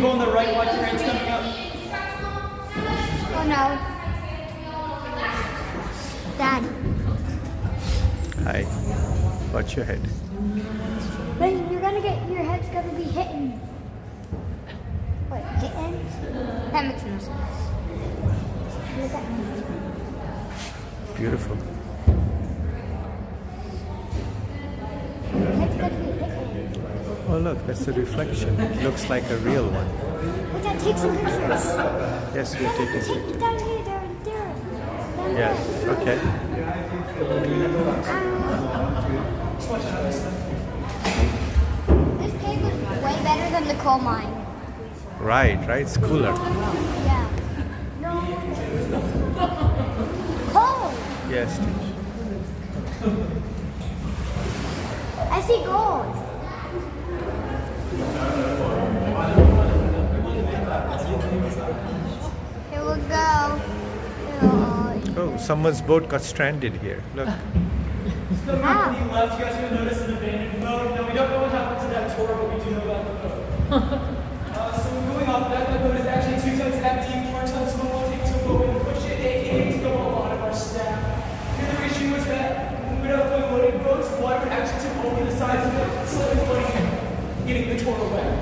go on the right, watch your hands coming up. Oh no. Dad. Hi. Watch your head. But you're gonna get, your head's gonna be hitting. Wait, hitting? That makes no sense. Look at me. Beautiful. Your head's gonna be hitting. Oh look, that's the reflection. It looks like a real one. Look at, take some pictures. Yes, we'll take it. Take down here, there, there. Down Yeah, there. okay. This cave is way better than the coal mine. Right, it's cooler. Yeah. No. Coal! Yes. I see gold. Here we go. Oh, someone's boat got stranded here. Look. How? You left, you guys are gonna notice an abandoned boat. No, we don't know what happened to that tour, but we do know about the boat. So going off that boat is actually 2 tons empty, 4 tons full. We'll take to a boat and push it, aka to go a lot of our staff. The other issue was that when we were fully loaded boats, water would actually tip over the sides of it, slowly floating in, getting the tour away.